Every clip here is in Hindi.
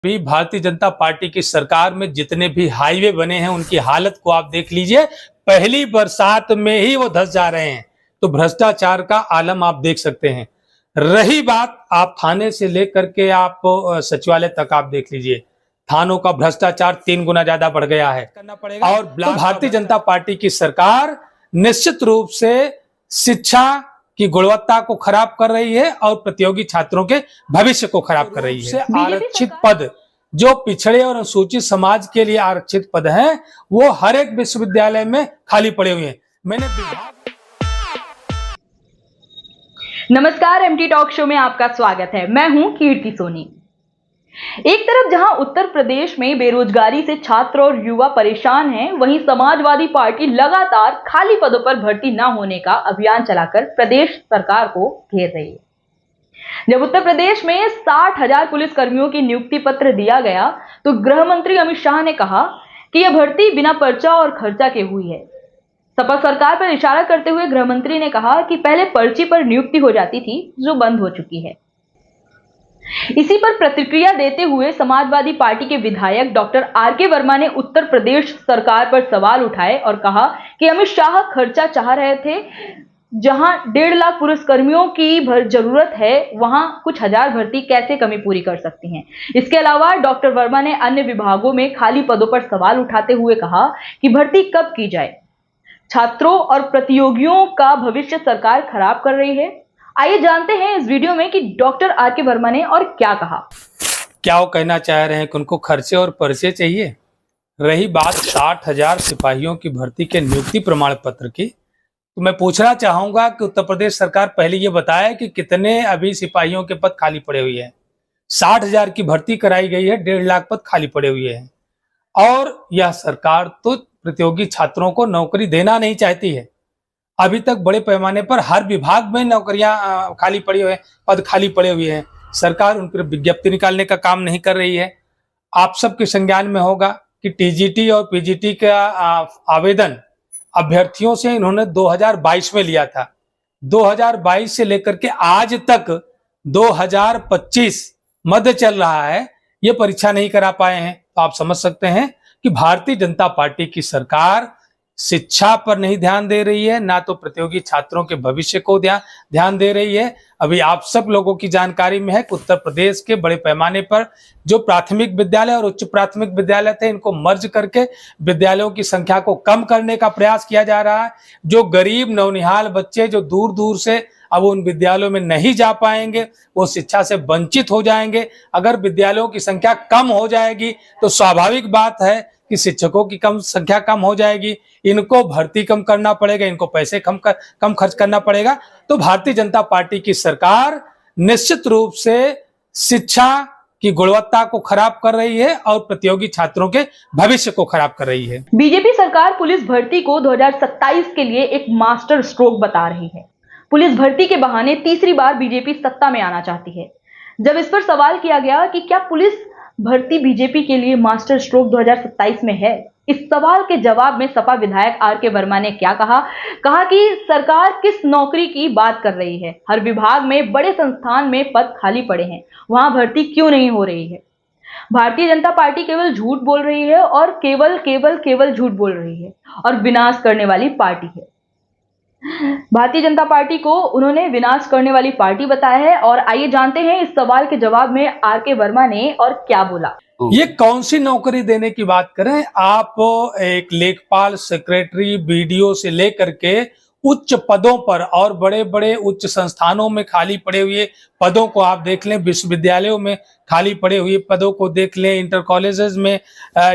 भी भारतीय जनता पार्टी की सरकार में जितने भी हाईवे बने हैं उनकी हालत को आप देख लीजिए। पहली बरसात में ही वो धंस जा रहे हैं। तो भ्रष्टाचार का आलम आप देख सकते हैं। रही बात, आप थाने से लेकर के आप सचिवालय तक आप देख लीजिए, थानों का भ्रष्टाचार 3 गुना ज्यादा बढ़ गया है करना पड़ेगा। और तो भारतीय जनता पार्टी की सरकार निश्चित रूप से शिक्षा की गुणवत्ता को खराब कर रही है और प्रतियोगी छात्रों के भविष्य को खराब कर रही है। आरक्षित पद जो पिछड़े और अनुसूचित समाज के लिए आरक्षित पद हैं, वो हर एक विश्वविद्यालय में खाली पड़े हुए हैं। मैंने नमस्कार, एमटी टॉक शो में आपका स्वागत है। मैं हूं कीर्ति सोनी। एक तरफ जहां उत्तर प्रदेश में बेरोजगारी से छात्र और युवा परेशान हैं, वहीं समाजवादी पार्टी लगातार खाली पदों पर भर्ती न होने का अभियान चलाकर प्रदेश सरकार को घेर रही है। जब उत्तर प्रदेश में 60,000 पुलिस कर्मियों की नियुक्ति पत्र दिया गया, तो गृह मंत्री अमित शाह ने कहा कि यह भर्ती बिना पर्चा और खर्चा के हुई है। सपा सरकार पर इशारा करते हुए गृह मंत्री ने कहा कि पहले पर्ची पर नियुक्ति हो जाती थी, जो बंद हो चुकी है। इसी पर प्रतिक्रिया देते हुए समाजवादी पार्टी के विधायक डॉक्टर आर.के. वर्मा ने उत्तर प्रदेश सरकार पर सवाल उठाए और कहा कि अमित शाह खर्चा चाह रहे थे। जहां 1.5 लाख पुलिसकर्मियों की जरूरत है, वहां कुछ हजार भर्ती कैसे कमी पूरी कर सकती हैं। इसके अलावा डॉक्टर वर्मा ने अन्य विभागों में खाली पदों पर सवाल उठाते हुए कहा कि भर्ती कब की जाए। छात्रों और प्रतियोगियों का भविष्य सरकार खराब कर रही है। आइए जानते हैं इस वीडियो में कि डॉक्टर आर.के. वर्मा ने और क्या कहा। क्या वो कहना चाह रहे हैं कि उनको खर्चे और पर्चे चाहिए। रही बात 60,000 सिपाहियों की भर्ती के नियुक्ति प्रमाण पत्र की, तो मैं पूछना चाहूंगा कि उत्तर प्रदेश सरकार पहले ये बताए कि कितने अभी सिपाहियों के पद खाली पड़े हुए हैं। 60,000 की भर्ती कराई गई है, 1.5 लाख पद खाली पड़े हुए हैं। और यह सरकार तो प्रतियोगी छात्रों को नौकरी देना नहीं चाहती है। अभी तक बड़े पैमाने पर हर विभाग में नौकरियां खाली पड़ी हुई हैं, पद खाली पड़े हुए हैं। सरकार उन पर विज्ञप्ति निकालने का काम नहीं कर रही है। आप सबके संज्ञान में होगा कि टीजीटी और पीजीटी का आवेदन अभ्यर्थियों से इन्होंने 2022 में लिया था। 2022 से लेकर के आज तक 2025 मध्य चल रहा है, ये परीक्षा नहीं करा पाए हैं। तो आप समझ सकते हैं कि भारतीय जनता पार्टी की सरकार शिक्षा पर नहीं ध्यान दे रही है, ना तो प्रतियोगी छात्रों के भविष्य को ध्यान दे रही है। अभी आप सब लोगों की जानकारी में है कि उत्तर प्रदेश के बड़े पैमाने पर जो प्राथमिक विद्यालय और उच्च प्राथमिक विद्यालय थे, इनको मर्ज करके विद्यालयों की संख्या को कम करने का प्रयास किया जा रहा है। जो गरीब नौनिहाल बच्चे जो दूर दूर से अब उन विद्यालयों में नहीं जा पाएंगे, वो शिक्षा से वंचित हो जाएंगे। अगर विद्यालयों की संख्या कम हो जाएगी तो स्वाभाविक बात है कि शिक्षकों की संख्या कम हो जाएगी, इनको भर्ती कम करना पड़ेगा, इनको पैसे कम खर्च करना पड़ेगा। तो भारतीय जनता पार्टी की सरकार निश्चित रूप से शिक्षा की गुणवत्ता को खराब कर रही है और प्रतियोगी छात्रों के भविष्य को खराब कर रही है। बीजेपी सरकार पुलिस भर्ती को 2027 के लिए एक मास्टर स्ट्रोक बता रही है। पुलिस भर्ती के बहाने तीसरी बार बीजेपी सत्ता में आना चाहती है। जब इस पर सवाल किया गया कि क्या पुलिस भर्ती बीजेपी के लिए मास्टर स्ट्रोक 2027 में है, इस सवाल के जवाब में सपा विधायक आर.के. वर्मा ने क्या कहा कि सरकार किस नौकरी की बात कर रही है। हर विभाग में बड़े संस्थान में पद खाली पड़े हैं, वहां भर्ती क्यों नहीं हो रही है। भारतीय जनता पार्टी केवल झूठ बोल रही है और केवल झूठ बोल रही है और विनाश करने वाली पार्टी है। भारतीय जनता पार्टी को उन्होंने विनाश करने वाली पार्टी बताया है। और आइए जानते हैं इस सवाल के जवाब में आर.के. वर्मा ने और क्या बोला। ये कौन सी नौकरी देने की बात करें आप, एक लेखपाल, सेक्रेटरी, बीडीओ से लेकर के उच्च पदों पर और बड़े बड़े उच्च संस्थानों में खाली पड़े हुए पदों को आप देख लें, विश्वविद्यालयों में खाली पड़े हुए पदों को देख लें, इंटर कॉलेजेस में,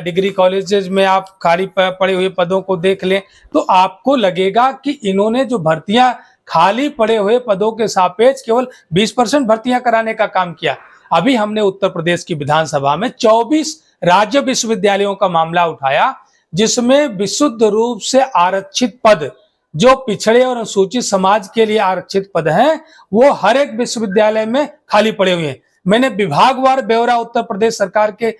डिग्री कॉलेजेस में आप खाली पड़े हुए पदों को देख लें, तो आपको लगेगा कि इन्होंने जो भर्तियां खाली पड़े हुए पदों के सापेक्ष केवल 20% भर्तियां कराने का काम किया। अभी हमने उत्तर प्रदेश की विधानसभा में 24 राज्य विश्वविद्यालयों का मामला उठाया, जिसमें विशुद्ध रूप से आरक्षित पद जो पिछड़े और अनुसूचित समाज के लिए आरक्षित पद हैं, वो हर एक विश्वविद्यालय में खाली पड़े हुए हैं। मैंने विभागवार ब्यौरा उत्तर प्रदेश सरकार के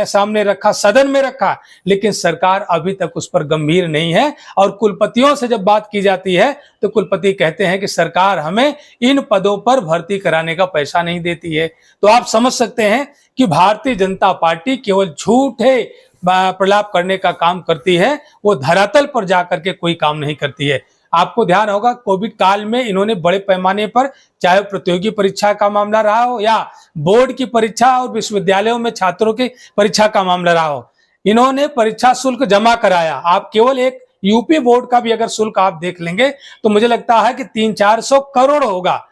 सामने रखा, सदन में रखा, लेकिन सरकार अभी तक उस पर गंभीर नहीं है। और कुलपतियों से जब बात की जाती है तो कुलपति कहते हैं कि सरकार हमें इन पदों पर भर्ती कराने का पैसा नहीं देती है। तो आप समझ सकते हैं कि भारतीय जनता पार्टी केवल झूठे प्रलाप करने का काम करती है, वो धरातल पर जाकर के कोई काम नहीं करती है। आपको ध्यान होगा कोविड काल में इन्होंने बड़े पैमाने पर, चाहे प्रतियोगी परीक्षा का मामला रहा हो या बोर्ड की परीक्षा और विश्वविद्यालयों में छात्रों की परीक्षा का मामला रहा हो, इन्होंने परीक्षा शुल्क जमा कराया। आप केवल एक यूपी बोर्ड का भी अगर शुल्क आप देख लेंगे तो मुझे लगता है कि 300-400 करोड़ होगा।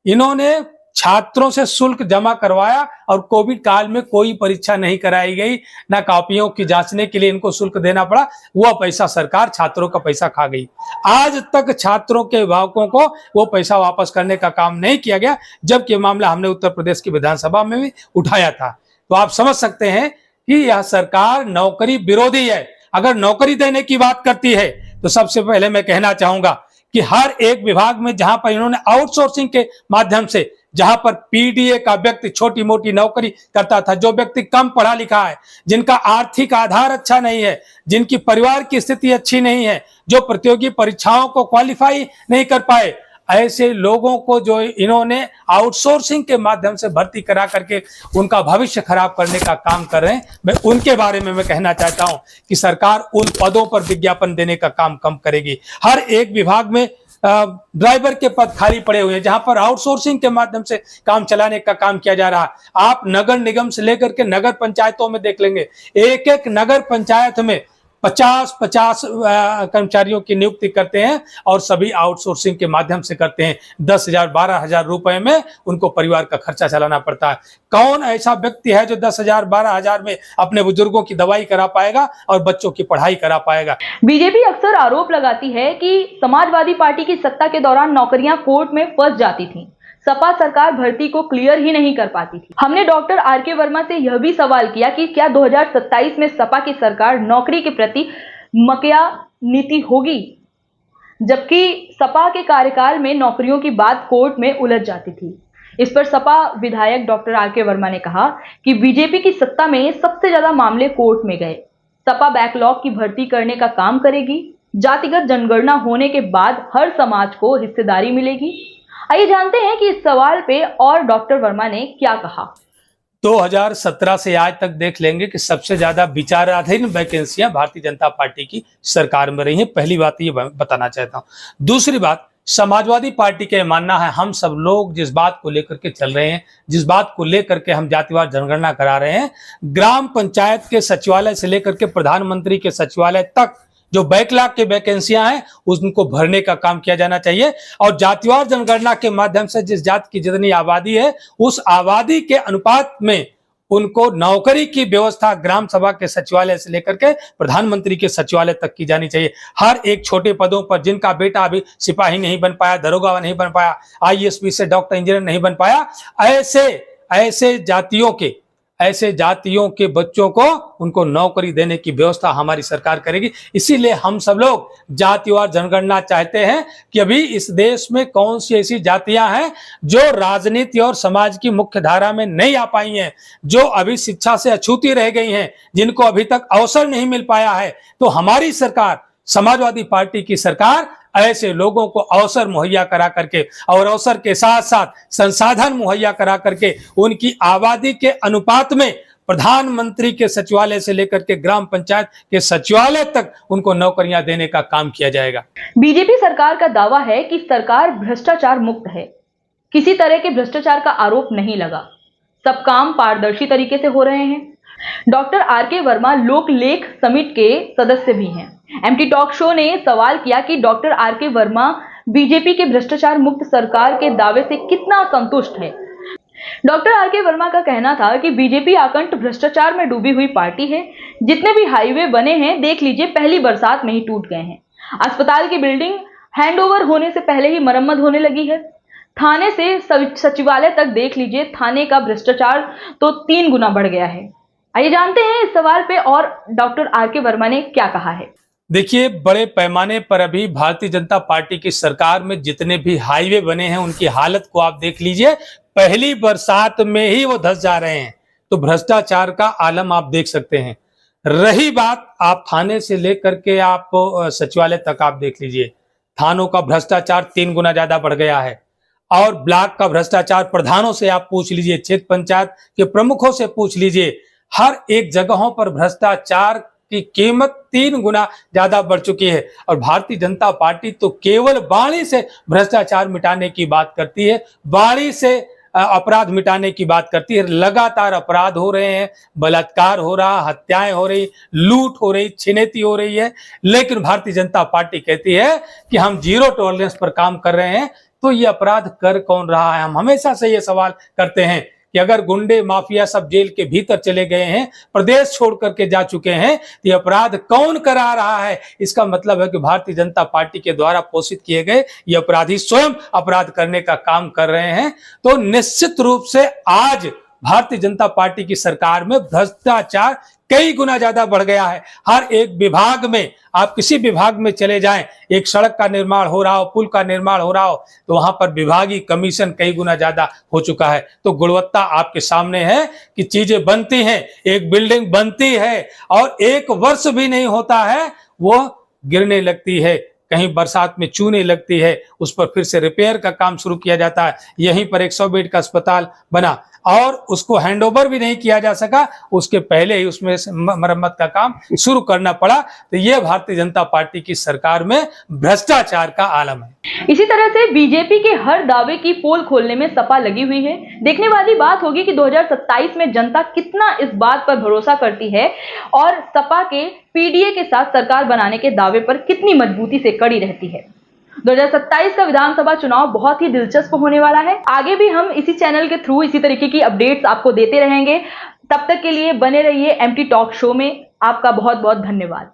इन्होंने छात्रों से शुल्क जमा करवाया और कोविड काल में कोई परीक्षा नहीं कराई गई, ना कॉपियों की जांचने के लिए इनको शुल्क देना पड़ा, वह पैसा सरकार छात्रों का पैसा खा गई। आज तक छात्रों के अभिभावकों को वो पैसा वापस करने का काम नहीं किया गया, जबकि मामला हमने उत्तर प्रदेश की विधानसभा में भी उठाया था। तो आप समझ सकते हैं कि यह सरकार नौकरी विरोधी है। अगर नौकरी देने की बात करती है तो सबसे पहले मैं कहना चाहूंगा कि हर एक विभाग में जहां पर इन्होंने आउटसोर्सिंग के माध्यम से, जहां पर पीडीए का व्यक्ति छोटी मोटी नौकरी करता था, जो व्यक्ति कम पढ़ा लिखा है, जिनका आर्थिक आधार अच्छा नहीं है, जिनकी परिवार की स्थिति अच्छी नहीं है, जो प्रतियोगी परीक्षाओं को क्वालिफाई नहीं कर पाए, ऐसे लोगों को जो इन्होंने आउटसोर्सिंग के माध्यम से भर्ती करा करके उनका भविष्य खराब करने का काम कर रहे हैं, मैं उनके बारे में मैं कहना चाहता हूं कि सरकार उन पदों पर विज्ञापन देने का काम कम करेगी। हर एक विभाग में ड्राइवर के पद खाली पड़े हुए हैं, जहां पर आउटसोर्सिंग के माध्यम से काम चलाने का काम किया जा रहा है। आप नगर निगम से लेकर के नगर पंचायतों में देख लेंगे, एक एक नगर पंचायत में 50-50 कर्मचारियों की नियुक्ति करते हैं और सभी आउटसोर्सिंग के माध्यम से करते हैं। 10,000-12,000 रुपए में उनको परिवार का खर्चा चलाना पड़ता है। कौन ऐसा व्यक्ति है जो 10,000-12,000 में अपने बुजुर्गों की दवाई करा पाएगा और बच्चों की पढ़ाई करा पाएगा? बीजेपी अक्सर आरोप लगाती है कि समाजवादी पार्टी की सत्ता के दौरान नौकरियां कोर्ट में फंस जाती थीं। सपा सरकार भर्ती को क्लियर ही नहीं कर पाती थी। हमने डॉक्टर आर.के. वर्मा से यह भी सवाल किया कि क्या 2027 में सपा की सरकार नौकरी के प्रति मक्या नीति होगी, जबकि सपा के कार्यकाल में नौकरियों की बात कोर्ट में उलझ जाती थी। इस पर सपा विधायक डॉक्टर आर.के. वर्मा ने कहा कि बीजेपी की सत्ता में सबसे ज्यादा मामले कोर्ट में गए। सपा बैकलॉग की भर्ती करने का काम करेगी। जातिगत जनगणना होने के बाद हर समाज को हिस्सेदारी मिलेगी। आइए जानते हैं कि इस सवाल पे और डॉक्टर वर्मा ने क्या कहा। 2017 से आज तक देख लेंगे कि सबसे ज्यादा विचाराधीन वैकेंसियां भारतीय जनता पार्टी की सरकार में रही हैं। पहली बात ये बताना चाहता हूं। दूसरी बात, समाजवादी पार्टी का मानना है हम सब लोग जिस बात को लेकर के चल रहे हैं, जिस बात को लेकर के हम जातिवार जनगणना करा रहे हैं, ग्राम पंचायत के सचिवालय से लेकर के प्रधानमंत्री के सचिवालय तक जो बैकलॉग के वैकेंसियां हैं उनको भरने का काम किया जाना चाहिए। और जातिवार जनगणना के माध्यम से जिस जाति की जितनी आबादी है उस आबादी के अनुपात में उनको नौकरी की व्यवस्था ग्राम सभा के सचिवालय से लेकर के प्रधानमंत्री के सचिवालय तक की जानी चाहिए। हर एक छोटे पदों पर जिनका बेटा अभी सिपाही नहीं बन पाया, दरोगा नहीं बन पाया, आईएएस से डॉक्टर इंजीनियर नहीं बन पाया, ऐसे जातियों के बच्चों को उनको नौकरी देने की व्यवस्था हमारी सरकार करेगी। इसीलिए हम सब लोग जातिवार जनगणना चाहते हैं कि अभी इस देश में कौन सी ऐसी जातियां हैं जो राजनीति और समाज की मुख्य धारा में नहीं आ पाई हैं, जो अभी शिक्षा से अछूती रह गई हैं, जिनको अभी तक अवसर नहीं मिल पाया है। तो हमारी सरकार, समाजवादी पार्टी की सरकार, ऐसे लोगों को अवसर मुहैया करा करके और अवसर के साथ साथ संसाधन मुहैया करा करके उनकी आबादी के अनुपात में प्रधानमंत्री के सचिवालय से लेकर के ग्राम पंचायत के सचिवालय तक उनको नौकरियां देने का काम किया जाएगा। बीजेपी सरकार का दावा है कि सरकार भ्रष्टाचार मुक्त है। किसी तरह के भ्रष्टाचार का आरोप नहीं लगा। सब काम पारदर्शी तरीके से हो रहे हैं। Doctor R K. वर्मा लोक लेख समिति के सदस्य भी हैं। एमटी टॉक शो ने सवाल किया कि डॉक्टर आर.के. वर्मा बीजेपी के भ्रष्टाचार मुक्त सरकार के दावे से कितना संतुष्ट है। Doctor R K. वर्मा का कहना था कि बीजेपी आकंठ भ्रष्टाचार में डूबी हुई पार्टी है। जितने भी हाईवे बने हैं देख लीजिए पहली बरसात में ही टूट गए हैं। अस्पताल की बिल्डिंग हैंडओवर होने से पहले ही मरम्मत होने लगी है। थाने से सचिवालय तक देख लीजिए, थाने का भ्रष्टाचार तो 3 गुना बढ़ गया है। आइए जानते हैं इस सवाल पे और डॉक्टर आर.के. वर्मा ने क्या कहा है। देखिए, बड़े पैमाने पर अभी भारतीय जनता पार्टी की सरकार में जितने भी हाईवे बने हैं उनकी हालत को आप देख लीजिए। पहली बरसात में ही वो धंस जा रहे हैं। तो भ्रष्टाचार का आलम आप देख सकते हैं। रही बात, आप थाने से लेकर के आप सचिवालय तक आप देख लीजिए, थानों का भ्रष्टाचार 3 गुना ज्यादा बढ़ गया है। और ब्लॉक का भ्रष्टाचार प्रधानों से आप पूछ लीजिए, क्षेत्र पंचायत के प्रमुखों से पूछ लीजिए, हर एक जगहों पर भ्रष्टाचार की कीमत 3 गुना ज्यादा बढ़ चुकी है। और भारतीय जनता पार्टी तो केवल वाणी से भ्रष्टाचार मिटाने की बात करती है, वाणी से अपराध मिटाने की बात करती है। लगातार अपराध हो रहे हैं, बलात्कार हो रहा, हत्याएं हो रही, लूट हो रही, छिनैती हो रही है, लेकिन भारतीय जनता पार्टी कहती है कि हम जीरो टॉलरेंस पर काम कर रहे हैं। तो ये अपराध कर कौन रहा है? हम हमेशा से ये सवाल करते हैं कि अगर गुंडे माफिया सब जेल के भीतर चले गए हैं, प्रदेश छोड़ करके जा चुके हैं, तो ये अपराध कौन करा रहा है? इसका मतलब है कि भारतीय जनता पार्टी के द्वारा पोषित किए गए ये अपराधी स्वयं अपराध करने का काम कर रहे हैं। तो निश्चित रूप से आज भारतीय जनता पार्टी की सरकार में भ्रष्टाचार कई गुना ज्यादा बढ़ गया है। हर एक विभाग में, आप किसी विभाग में चले जाएं, एक सड़क का निर्माण हो रहा हो, पुल का निर्माण हो रहा हो, तो वहां पर विभागीय कमीशन कई गुना ज्यादा हो चुका है। तो गुणवत्ता आपके सामने है कि चीजें बनती हैं, एक बिल्डिंग बनती है और 1 वर्ष भी नहीं होता है वो गिरने लगती है, कहीं बरसात में चूने लगती है, उस पर फिर से रिपेयर का काम शुरू किया जाता है। यहीं पर 100 बेड का अस्पताल बना और उसको हैंडओवर भी नहीं किया जा सका, उसके पहले ही उसमें मरम्मत का काम शुरू करना पड़ा। तो ये भारतीय जनता पार्टी की सरकार में भ्रष्टाचार का आलम है। इसी तरह से बीजेपी के हर दावे की पोल खोलने में सपा लगी हुई है। देखने वाली बात होगी कि 2027 में जनता कितना इस बात पर भरोसा करती है और सपा के पीडीए के साथ सरकार बनाने के दावे पर कितनी मजबूती से कड़ी रहती है। 2027 का विधानसभा चुनाव बहुत ही दिलचस्प होने वाला है। आगे भी हम इसी चैनल के थ्रू इसी तरीके की अपडेट्स आपको देते रहेंगे। तब तक के लिए बने रहिए एमटी टॉक शो में। आपका बहुत बहुत धन्यवाद।